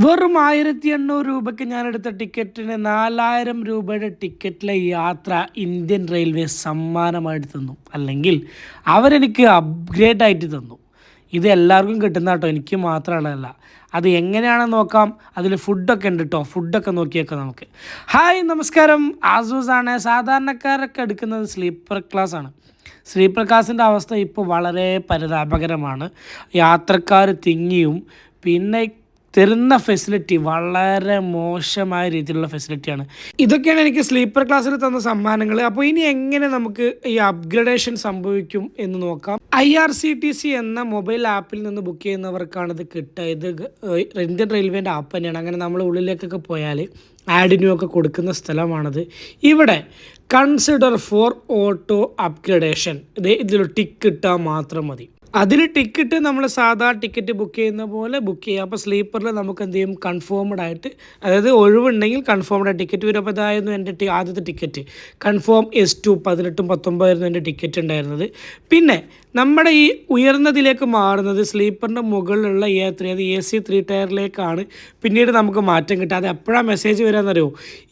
വെറും 1800 രൂപയ്ക്ക് ഞാനെടുത്ത ടിക്കറ്റിന് 4000 രൂപയുടെ ടിക്കറ്റിലെ യാത്ര ഇന്ത്യൻ റെയിൽവേ സമ്മാനമായിട്ട് തന്നു. അല്ലെങ്കിൽ അവരെനിക്ക് അപ്ഗ്രേഡ് ആയിട്ട് തന്നു. ഇത് എല്ലാവർക്കും കിട്ടുന്ന കേട്ടോ, എനിക്ക് മാത്രമുള്ളതല്ല. അത് എങ്ങനെയാണെന്ന് നോക്കാം. അതിൽ ഫുഡൊക്കെ ഉണ്ട് കേട്ടോ, ഫുഡൊക്കെ നോക്കിയേക്കാം നമുക്ക്. ഹായ് നമസ്കാരം, ആസൂസാണ്. സാധാരണക്കാരൊക്കെ എടുക്കുന്നത് സ്ലീപ്പർ ക്ലാസ് ആണ്. സ്ലീപ്പർ ക്ലാസിൻ്റെ അവസ്ഥ ഇപ്പോൾ വളരെ പരിതാപകരമാണ്. യാത്രക്കാർ തിങ്ങിയും പിന്നെ തരുന്ന ഫെസിലിറ്റി വളരെ മോശമായ രീതിയിലുള്ള ഫെസിലിറ്റിയാണ്. ഇതൊക്കെയാണ് എനിക്ക് സ്ലീപ്പർ ക്ലാസ്സിൽ തന്ന സമ്മാനങ്ങൾ. അപ്പോൾ ഇനി എങ്ങനെ നമുക്ക് ഈ അപ്ഗ്രഡേഷൻ സംഭവിക്കും എന്ന് നോക്കാം. IRCTC എന്ന മൊബൈൽ ആപ്പിൽ നിന്ന് ബുക്ക് ചെയ്യുന്നവർക്കാണ് ഇത് കിട്ടുക. ഇത് ഇന്ത്യൻ റെയിൽവേൻ്റെ ആപ്പ് തന്നെയാണ്. അങ്ങനെ നമ്മൾ ഉള്ളിലേക്കൊക്കെ പോയാൽ ആഡിനും ഒക്കെ കൊടുക്കുന്ന സ്ഥലമാണത്. ഇവിടെ കൺസിഡർ ഫോർ ഓട്ടോ അപ്ഗ്രഡേഷൻ, ഇതിൽ ടിക്ക് ഇട്ടാൽ മാത്രം മതി. അതിൽ ടിക്കറ്റ് നമ്മൾ സാധാ ടിക്കറ്റ് ബുക്ക് ചെയ്യുന്ന പോലെ ബുക്ക് ചെയ്യാം. അപ്പോൾ സ്ലീപ്പറിൽ നമുക്ക് എന്ത് ചെയ്യും, കൺഫേംഡ് ആയിട്ട്, അതായത് ഒഴിവുണ്ടെങ്കിൽ കൺഫേംഡ് ടിക്കറ്റ് വരും. അപ്പോൾ ഇതായിരുന്നു എൻ്റെ ആദ്യത്തെ ടിക്കറ്റ്. കൺഫേം S2 18 19 എൻ്റെ ടിക്കറ്റ് ഉണ്ടായിരുന്നത്. പിന്നെ നമ്മുടെ ഈ ഉയർന്നതിലേക്ക് മാറുന്നത് സ്ലീപ്പറിൻ്റെ മുകളിലുള്ള A3, അത് AC 3 ടയറിലേക്കാണ് പിന്നീട് നമുക്ക് മാറ്റം കിട്ടുക. അത് എപ്പോഴാണ് മെസ്സേജ് വരാമെന്നറിയോ?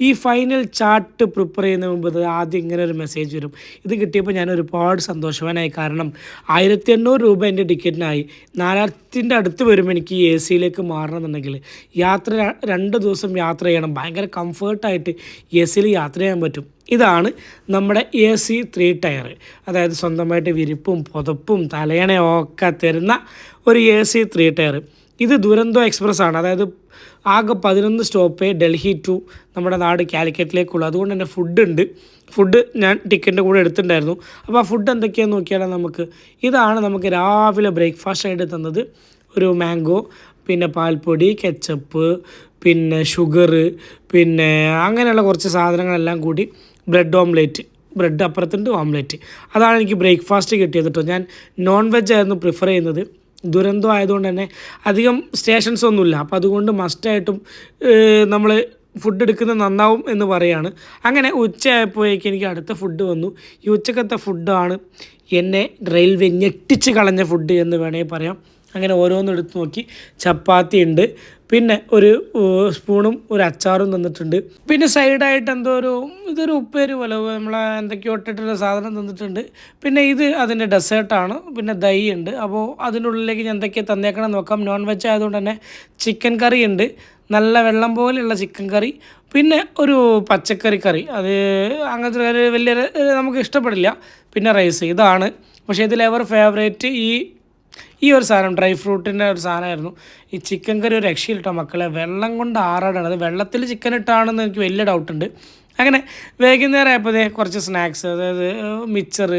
ഈ ഫൈനൽ ചാർട്ട് പ്രിപ്പയർ ചെയ്യുന്ന മുമ്പ് ആദ്യം ഇങ്ങനെ ഒരു മെസ്സേജ് വരും. ഇത് കിട്ടിയപ്പോൾ ഞാൻ ഒരുപാട് സന്തോഷവാനായി. കാരണം 1800 രൂപ എൻ്റെ ടിക്കറ്റിനായി. 4000 അടുത്ത് വരുമ്പോൾ എനിക്ക് ഈ AC മാറണമെന്നുണ്ടെങ്കിൽ യാത്ര 2 ദിവസം യാത്ര ചെയ്യണം. ഭയങ്കര കംഫേർട്ടായിട്ട് AC യാത്ര ചെയ്യാൻ പറ്റും. ഇതാണ് നമ്മുടെ AC 3 ടയർ. അതായത് സ്വന്തമായിട്ട് വിരിപ്പും പുതപ്പും തലയണയും ഒക്കെ തരുന്ന ഒരു AC 3 ടയർ. ഇത് ദുരന്തോ എക്സ്പ്രസ് ആണ്. അതായത് ആകെ 11 സ്റ്റോപ്പേ ഡൽഹി ടു നമ്മുടെ നാട് കാലിക്കറ്റിലേക്കുള്ളൂ. അതുകൊണ്ട് തന്നെ ഫുഡ് ഞാൻ ടിക്കറ്റിൻ്റെ കൂടെ എടുത്തിട്ടുണ്ടായിരുന്നു. അപ്പോൾ ആ ഫുഡ് എന്തൊക്കെയാണെന്ന് നോക്കിയാൽ ഇതാണ് നമുക്ക് രാവിലെ ബ്രേക്ക്ഫാസ്റ്റ് ആയിട്ട് തന്നത്. ഒരു മാംഗോ, പിന്നെ പാൽപ്പൊടി, കെച്ചപ്പ്, പിന്നെ ഷുഗർ, പിന്നെ അങ്ങനെയുള്ള കുറച്ച് സാധനങ്ങളെല്ലാം കൂടി ബ്രെഡ് അപ്പുറത്തുണ്ട്, ഓംലേറ്റ്. അതാണ് എനിക്ക് ബ്രേക്ക്ഫാസ്റ്റ് കിട്ടിയത് കേട്ടോ. ഞാൻ നോൺ വെജ് ആയിരുന്നു പ്രിഫർ ചെയ്യുന്നത്. ദുരന്തം ആയതുകൊണ്ട് തന്നെ അധികം സ്റ്റേഷൻസ് ഒന്നുമില്ല. അപ്പോൾ അതുകൊണ്ട് മസ്റ്റായിട്ടും നമ്മൾ ഫുഡ് എടുക്കുന്നത് നന്നാവും എന്ന് പറയാണ്. അങ്ങനെ ഉച്ചയായപ്പോഴേക്കും എനിക്ക് അടുത്ത ഫുഡ് വന്നു. ഈ ഉച്ചക്കത്തെ ഫുഡാണ് എന്നെ റെയിൽവേ ഞെട്ടിച്ച് കളഞ്ഞ ഫുഡ് എന്ന് വേണമെങ്കിൽ പറയാം. അങ്ങനെ ഓരോന്നും എടുത്ത് നോക്കി. ചപ്പാത്തി ഉണ്ട്, പിന്നെ ഒരു സ്പൂണും ഒരു അച്ചാറും തന്നിട്ടുണ്ട്. പിന്നെ സൈഡായിട്ട് ഇതൊരു ഉപ്പേരി പോലെ നമ്മളെ എന്തൊക്കെയോ ഇട്ടിട്ടുള്ള സാധനം തന്നിട്ടുണ്ട്. പിന്നെ ഇത് അതിൻ്റെ ഡെസേർട്ടാണ്. പിന്നെ ദഹി ഉണ്ട്. അപ്പോൾ അതിൻ്റെ ഉള്ളിലേക്ക് ഞാൻ എന്തൊക്കെയാണ് തന്നേക്കണം നോക്കാം. നോൺ വെജ് ആയതുകൊണ്ട് തന്നെ ചിക്കൻ കറി ഉണ്ട്, നല്ല വെള്ളം പോലെയുള്ള ചിക്കൻ കറി. പിന്നെ ഒരു പച്ചക്കറി കറി, അത് അങ്ങനത്തെ ഒരു വലിയ നമുക്ക് ഇഷ്ടപ്പെടില്ല. പിന്നെ റൈസ്. ഇതാണ് പക്ഷേ ഇതിലെവർ ഫേവറേറ്റ് ഈ ഒരു സാധനം, ഡ്രൈ ഫ്രൂട്ടിൻ്റെ ഒരു സാധനമായിരുന്നു. ഈ ചിക്കൻ കറി ഒരു രക്ഷയിലിട്ടോ മക്കളെ. വെള്ളം കൊണ്ട് ആറാടാണ്. അത് വെള്ളത്തിൽ ചിക്കൻ ഇട്ടാണെന്ന് എനിക്ക് വലിയ ഡൗട്ടുണ്ട്. അങ്ങനെ വൈകുന്നേരം ആയപ്പോൾ കുറച്ച് സ്നാക്സ്, അതായത് മിച്ചർ,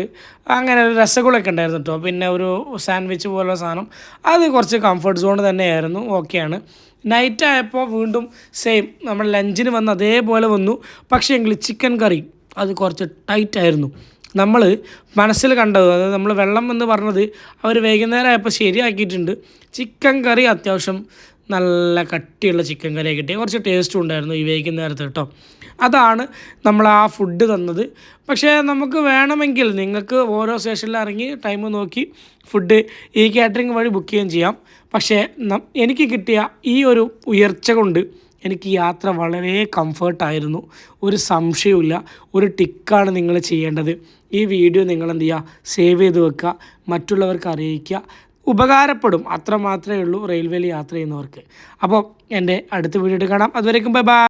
അങ്ങനെ ഒരു രസഗുളൊക്കെ ഉണ്ടായിരുന്നു കേട്ടോ. പിന്നെ ഒരു സാൻഡ്വിച്ച് പോലുള്ള സാധനം, അത് കുറച്ച് കംഫർട്ട് സോൺ തന്നെയായിരുന്നു. ഓക്കെയാണ്. നൈറ്റ് ആയപ്പോൾ വീണ്ടും സെയിം നമ്മൾ ലഞ്ചിന് വന്ന് അതേപോലെ വന്നു. പക്ഷേ എങ്കിൽ ചിക്കൻ കറി അത് കുറച്ച് ടൈറ്റായിരുന്നു. നമ്മൾ മനസ്സിൽ കണ്ടത്, അതായത് നമ്മൾ വെള്ളം എന്ന് പറഞ്ഞത് അവർ വൈകുന്നേരം ആയപ്പോൾ ശരിയാക്കിയിട്ടുണ്ട്. ചിക്കൻ കറി അത്യാവശ്യം നല്ല കട്ടിയുള്ള ചിക്കൻ കറി കിട്ടിയ കുറച്ച് ടേസ്റ്റും ഉണ്ടായിരുന്നു ഈ വൈകുന്നേരത്ത് കേട്ടോ. അതാണ് നമ്മൾ ആ ഫുഡ് തന്നത്. പക്ഷേ നമുക്ക് വേണമെങ്കിൽ നിങ്ങൾക്ക് ഓരോ സ്റ്റേഷനിൽ ഇറങ്ങി ടൈം നോക്കി ഫുഡ് ഈ കാറ്ററിംഗ് വഴി ബുക്ക് ചെയ്യുകയും ചെയ്യാം. പക്ഷേ എനിക്ക് കിട്ടിയ ഈ ഒരു ഉയർച്ച കൊണ്ട് എനിക്ക് യാത്ര വളരെ കംഫർട്ടായിരുന്നു. ഒരു സംശയവുമില്ല. ഒരു ടിക്കാണ് നിങ്ങൾ ചെയ്യേണ്ടത്. ഈ വീഡിയോ നിങ്ങൾ എന്ത് ചെയ്യുക, സേവ് ചെയ്ത് വെക്കുക, മറ്റുള്ളവർക്ക് അറിയിക്കുക. ഉപകാരപ്പെടും, അത്ര മാത്രമേ ഉള്ളൂ റെയിൽവേയിൽ യാത്ര ചെയ്യുന്നവർക്ക്. അപ്പോൾ എൻ്റെ അടുത്ത വീഡിയോ കാണാം. അതുവരേക്കും ബൈ ബൈ.